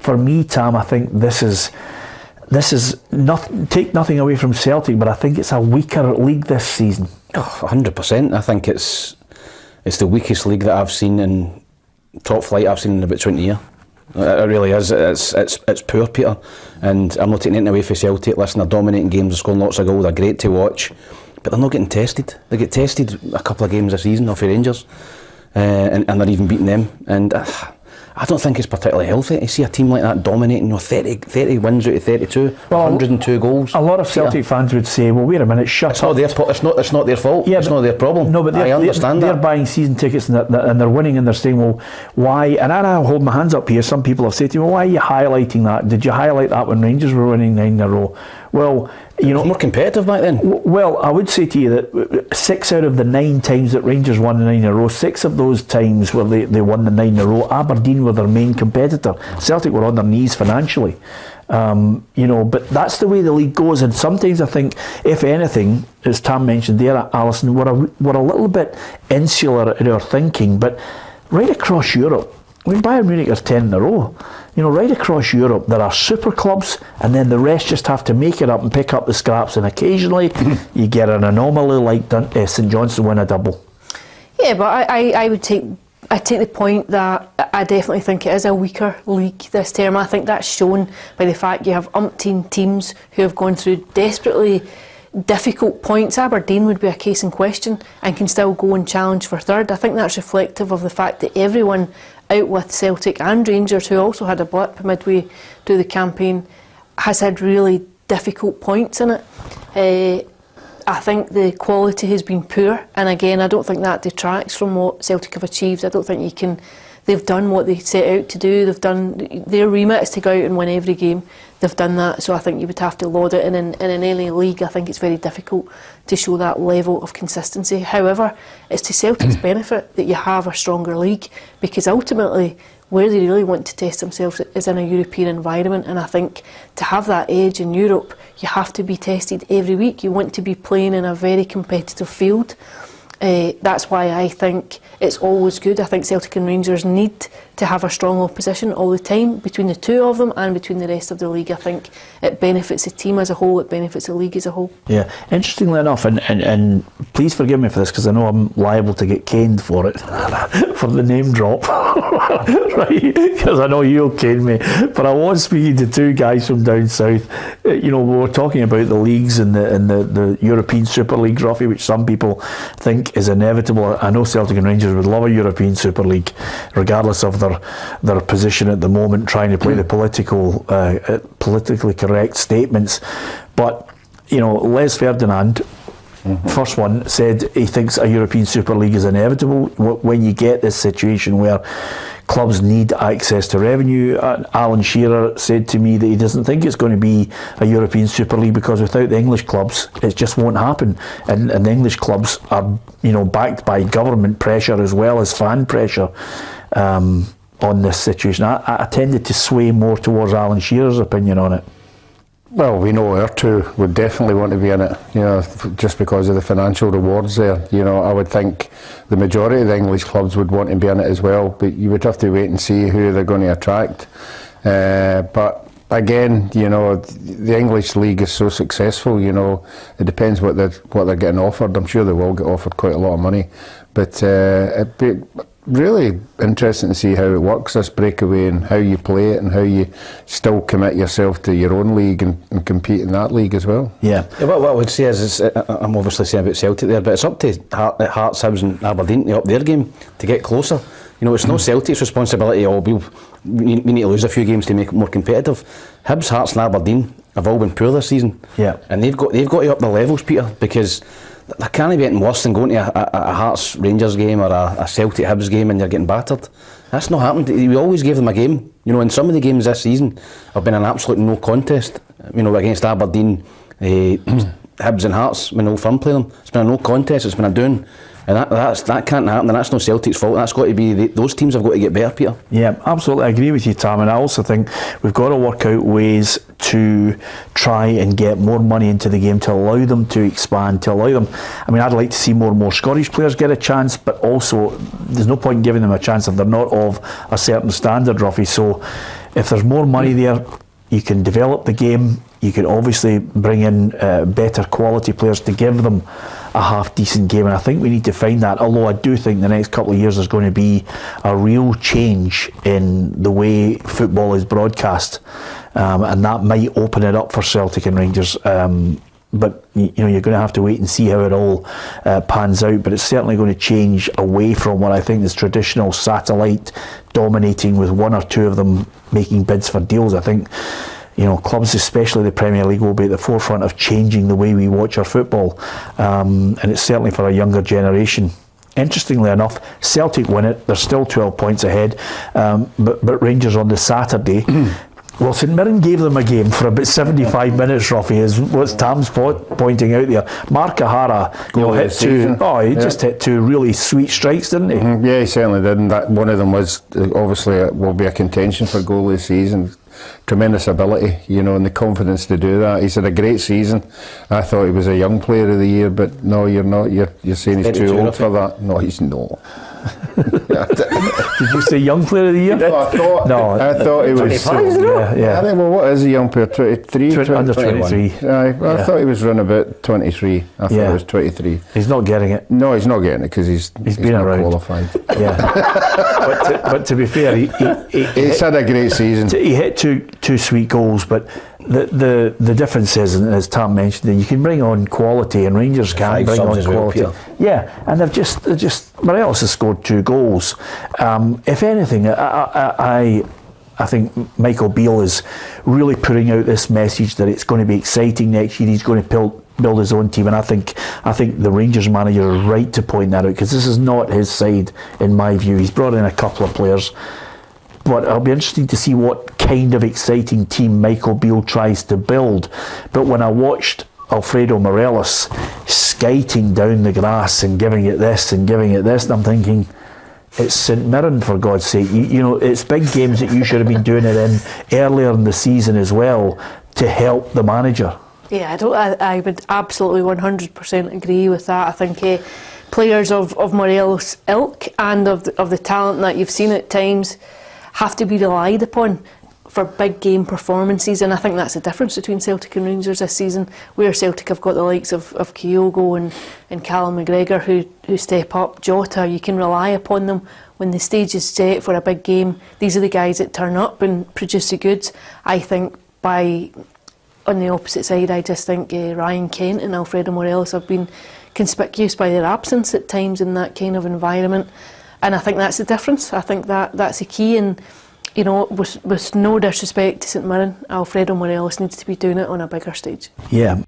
for me, Tam, I think this is take nothing away from Celtic, but I think it's a weaker league this season. 100%. I think it's the weakest league that I've seen in top flight I've seen in about 20 years. It really is. It's poor, Peter, and I'm not taking anything away from Celtic. Listen, they're dominating games, they're scoring lots of goals, they're great to watch, but they're not getting tested. They get tested a couple of games a season off the Rangers, and they're even beating them, and I don't think it's particularly healthy to see a team like that dominating, 30 wins out of 32, 102 goals. A lot of Celtic fans would say, well, wait a minute, shut up. It's not their fault, it's not their problem. No, but I understand they're buying season tickets and they're winning, and they're saying, well, why? And I hold my hands up here. Some people have said to me, well, why are you highlighting that? Did you highlight that when Rangers were winning 9 in a row? Well, it was more competitive back then. Well, I would say to you that 6 out of the 9 times that Rangers won the 9 in a row, 6 of those times where they won the 9 in a row, Aberdeen were their main competitor. Celtic were on their knees financially. But that's the way the league goes, and sometimes I think, if anything, as Tam mentioned there, Alison, we're a little bit insular in our thinking, but right across Europe, Bayern Munich are 10 in a row. Right across Europe, there are super clubs, and then the rest just have to make it up and pick up the scraps, and occasionally you get an anomaly like St Johnstone win a double. Yeah, but I would take the point that I definitely think it is a weaker league this term. I think that's shown by the fact you have umpteen teams who have gone through desperately difficult points. Aberdeen would be a case in question and can still go and challenge for third. I think that's reflective of the fact that everyone out with Celtic and Rangers, who also had a blip midway through the campaign, has had really difficult points in it. I think the quality has been poor, and again, I don't think that detracts from what Celtic have achieved. I don't think they've done what they set out to do. They've done, their remit is to go out and win every game. They've done that, so I think you would have to laud it. And in any league, I think it's very difficult to show that level of consistency. However, it's to Celtic's benefit that you have a stronger league, because ultimately where they really want to test themselves is in a European environment, and I think to have that edge in Europe, you have to be tested every week. You want to be playing in a very competitive field. That's why I think it's always good. I think Celtic and Rangers need to have a strong opposition all the time between the two of them and between the rest of the league. I think it benefits the team as a whole, it benefits the league as a whole. Yeah, interestingly enough, and please forgive me for this because I know I'm liable to get caned for it, for the name drop, right? Because I know you'll cane me. But I was speaking to 2 guys from down south. We were talking about the leagues and the European Super League, Ruffy, which some people think is inevitable. I know Celtic and Rangers would love a European Super League, regardless of their position at the moment, trying to play the politically correct statements. But Les Ferdinand, first one, said he thinks a European Super League is inevitable when you get this situation where clubs need access to revenue. Alan Shearer said to me that he doesn't think it's going to be a European Super League because without the English clubs it just won't happen, and the English clubs are backed by government pressure as well as fan pressure on this situation. I tended to sway more towards Alan Shearer's opinion on it. Well, we know our 2 would definitely want to be in it, just because of the financial rewards there. I would think the majority of the English clubs would want to be in it as well, but you would have to wait and see who they're going to attract. But again, the English league is so successful, it depends what they're getting offered. I'm sure they will get offered quite a lot of money, but it'd be really interesting to see how it works, this breakaway, and how you play it and how you still commit yourself to your own league and compete in that league as well. Yeah, what I would say is I'm obviously saying about Celtic there, but it's up to Hearts, Hibs and Aberdeen to up their game to get closer. It's not Celtic's responsibility, we need to lose a few games to make it more competitive. Hibs, Hearts and Aberdeen have all been poor this season, and they've got to up the levels, Peter, because there can't be anything worse than going to a Hearts Rangers game or a Celtic Hibs game and you're getting battered. That's not happened. We always gave them a game. In some of the games this season have been an absolute no contest. Against Aberdeen, Hibs and Hearts, when Old Firm play them, it's been a no contest. It's been a doing. And that can't happen, and that's not Celtic's fault. That's got to be those teams have got to get better, Peter. Yeah, absolutely, I agree with you, Tam, and I also think we've got to work out ways to try and get more money into the game to allow them to expand, to allow them. I'd like to see more and more Scottish players get a chance, but also there's no point in giving them a chance if they're not of a certain standard, Ruffy. So if there's more money there, you can develop the game. You can obviously bring in better quality players to give them a half decent game, and I think we need to find that. Although I do think the next couple of years there's going to be a real change in the way football is broadcast, and that might open it up for Celtic and Rangers. But you're going to have to wait and see how it all pans out. But it's certainly going to change away from what I think is traditional satellite dominating, with one or two of them making bids for deals. I think clubs, especially the Premier League, will be at the forefront of changing the way we watch our football, and it's certainly for a younger generation. Interestingly enough, Celtic win it. They're still 12 points ahead, but Rangers on the Saturday. Well, St Mirren gave them a game for about 75 minutes, Ruffy, is what Tam's pointing out there. Mark O'Hara hit two. Just hit two really sweet strikes, didn't he? Mm-hmm. Yeah, he certainly did. And that one of them was obviously will be a contention for goal of the season. Tremendous ability, and the confidence to do that. He's had a great season. I thought he was a young player of the year, but no, you're not. You're saying he's too old for that. No, he's not. Did you say young player of the year? No, I thought he was. Yeah. I think, well, what is a young player? 23? Under 23. I thought he was running about 23. I thought he was 23. He's not getting it. No, he's not getting it because he's been not around. Qualified. Yeah. but to be fair, he's had a great season. He hit two sweet goals, but the difference is, as Tam mentioned, that you can bring on quality, and Rangers can't bring on quality. And they've just Morelos has scored 2 goals. If anything, I think Michael Beale is really putting out this message that it's going to be exciting next year. He's going to build his own team, and I think the Rangers manager is right to point that out, because this is not his side in my view. He's brought in a couple of players, but it'll be interesting to see what kind of exciting team Michael Beale tries to build. But when I watched Alfredo Morelos skiting down the grass and giving it this and giving it this, and I'm thinking, it's St Mirren, for God's sake. It's big games that you should have been doing it in earlier in the season as well, to help the manager. Yeah, I would absolutely 100% agree with that. I think players of Morelos' ilk and of the talent that you've seen at times have to be relied upon for big game performances, and I think that's the difference between Celtic and Rangers this season, where Celtic have got the likes of Kyogo and Callum McGregor who step up. Jota, you can rely upon them when the stage is set for a big game. These are the guys that turn up and produce the goods. I think on the opposite side, I just think Ryan Kent and Alfredo Morelos have been conspicuous by their absence at times in that kind of environment, and I think that's the difference. I think that's the key, and with no disrespect to St Mirren, Alfredo Morelos needs to be doing it on a bigger stage. Yeah.